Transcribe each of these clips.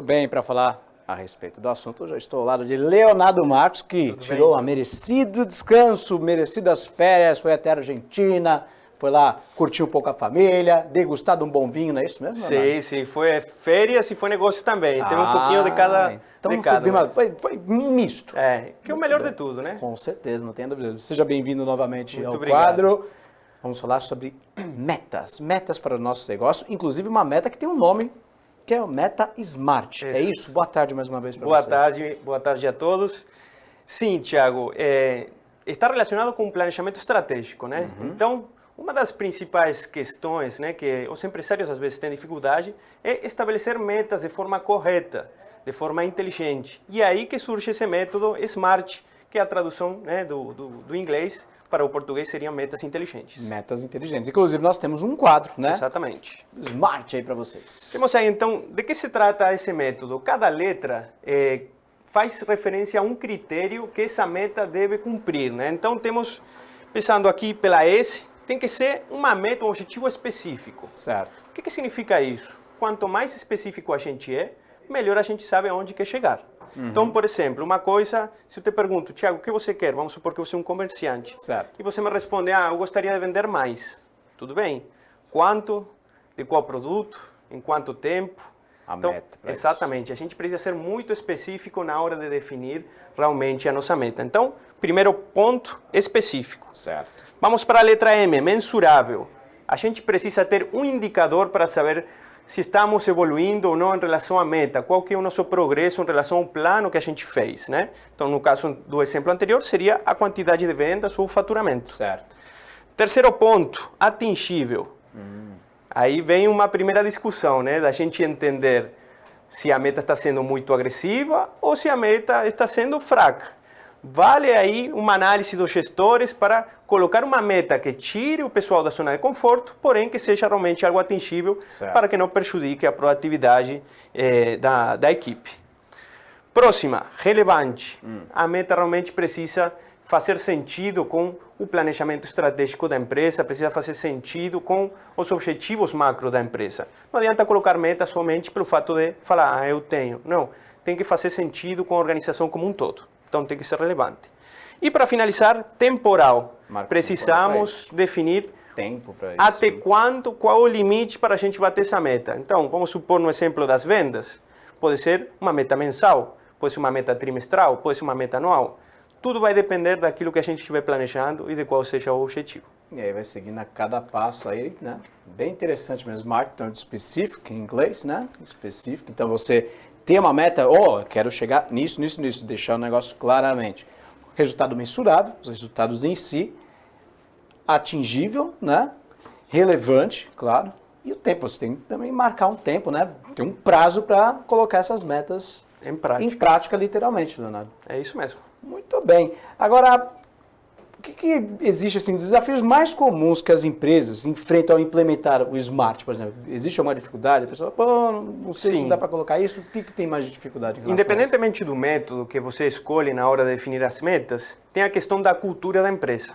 bem, para falar a respeito do assunto, eu já estou ao lado de Leonardo Marcos, que tirou um merecido descanso, merecidas férias, foi até a Argentina, foi lá curtir um pouco a família, degustar de um bom vinho, não é isso mesmo, Leonardo? Sim, foi férias e foi negócio também. Teve um pouquinho de cada. Então foi misto. Que é o melhor de tudo, né? Com certeza, não tenha dúvida. Seja bem-vindo novamente Muito ao obrigado. quadro. Vamos falar sobre metas para o nosso negócio, inclusive uma meta que tem um nome, que é o Meta Smart. É isso? Boa tarde mais uma vez para você. Boa tarde a todos. Sim, Thiago, está relacionado com o planejamento estratégico, né? Então, uma das principais questões, né, que os empresários às vezes têm dificuldade é estabelecer metas de forma correta, de forma inteligente. E é aí que surge esse método SMART, que é a tradução, né, do inglês para o português seriam metas inteligentes. Metas inteligentes. Inclusive, nós temos um quadro, né? Exatamente. Smart aí para vocês. Temos aí, então, de que se trata esse método? Cada letra faz referência a um critério que essa meta deve cumprir, né? Então, temos, pensando aqui pela S, tem que ser uma meta, um objetivo específico. Certo. O que significa isso? Quanto mais específico a gente é, melhor a gente sabe aonde quer chegar. Então, por exemplo, uma coisa, se eu te pergunto, Thiago, o que você quer? Vamos supor que você é um comerciante. Certo. E você me responde, eu gostaria de vender mais. Tudo bem. Quanto? De qual produto? Em quanto tempo? Meta. Exatamente. A gente precisa ser muito específico na hora de definir realmente a nossa meta. Então, primeiro ponto, específico. Certo. Vamos para a letra M, mensurável. A gente precisa ter um indicador para saber se estamos evoluindo ou não em relação à meta, qual que é o nosso progresso em relação ao plano que a gente fez, né? Então, no caso do exemplo anterior, seria a quantidade de vendas ou o faturamento. Certo. Terceiro ponto, atingível. Aí vem uma primeira discussão, né? Da gente entender se a meta está sendo muito agressiva ou se a meta está sendo fraca. Vale aí uma análise dos gestores para colocar uma meta que tire o pessoal da zona de conforto, porém que seja realmente algo atingível, certo, para que não prejudique a proatividade da equipe. Próxima, relevante. A meta realmente precisa fazer sentido com o planejamento estratégico da empresa, precisa fazer sentido com os objetivos macro da empresa. Não adianta colocar meta somente pelo fato de falar, eu tenho. Não, tem que fazer sentido com a organização como um todo. Então tem que ser relevante. E para finalizar, temporal. Precisamos definir tempo para isso. Até qual o limite para a gente bater essa meta. Então, vamos supor no exemplo das vendas, pode ser uma meta mensal, pode ser uma meta trimestral, pode ser uma meta anual. Tudo vai depender daquilo que a gente estiver planejando e de qual seja o objetivo. E aí vai seguindo a cada passo aí, né? Bem interessante mesmo. Smart, então específico em inglês, né? Específico. Então você ter uma meta, quero chegar nisso, deixar o negócio claramente. Resultado mensurável, os resultados em si, atingível, né? Relevante, claro. E o tempo, você tem que também marcar um tempo, né? Tem um prazo para colocar essas metas em prática, literalmente, Leonardo. É isso mesmo. Muito bem. Agora, o que existe, assim, desafios mais comuns que as empresas enfrentam ao implementar o Smart, por exemplo? Existe alguma dificuldade? A pessoa, não sei se dá para colocar isso. O que tem mais de dificuldade em relação Independentemente do método que você escolhe na hora de definir as metas, tem a questão da cultura da empresa.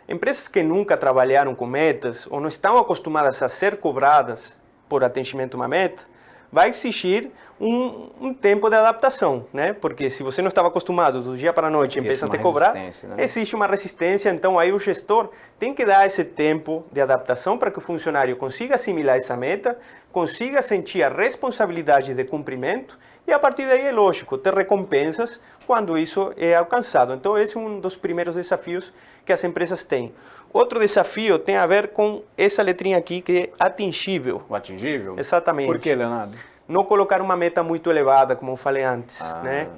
Empresas que nunca trabalharam com metas ou não estão acostumadas a ser cobradas por atingimento a uma meta, vai exigir um tempo de adaptação, né? Porque se você não estava acostumado do dia para a noite, empresa a te cobrar, né? Existe uma resistência, então aí o gestor tem que dar esse tempo de adaptação para que o funcionário consiga assimilar essa meta, consiga sentir a responsabilidade de cumprimento e a partir daí é lógico, ter recompensas quando isso é alcançado. Então esse é um dos primeiros desafios que as empresas têm. Outro desafio tem a ver com essa letrinha aqui que é atingível. O atingível? Exatamente. Por que, Leonardo? Não colocar uma meta muito elevada, como eu falei antes, né?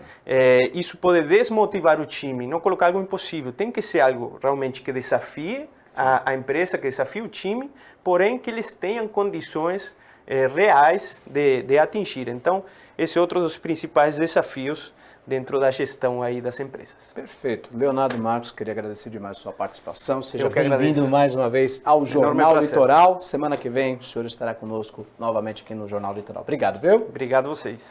Isso pode desmotivar o time, não colocar algo impossível. Tem que ser algo realmente que desafie a empresa, que desafie o time, porém que eles tenham condições reais de atingir. Então, esse é outro dos principais desafios dentro da gestão aí das empresas. Perfeito. Leonardo Marcos, queria agradecer demais a sua participação. Seja bem-vindo mais uma vez ao Jornal Litoral. Semana que vem o senhor estará conosco novamente aqui no Jornal Litoral. Obrigado, viu? Obrigado a vocês.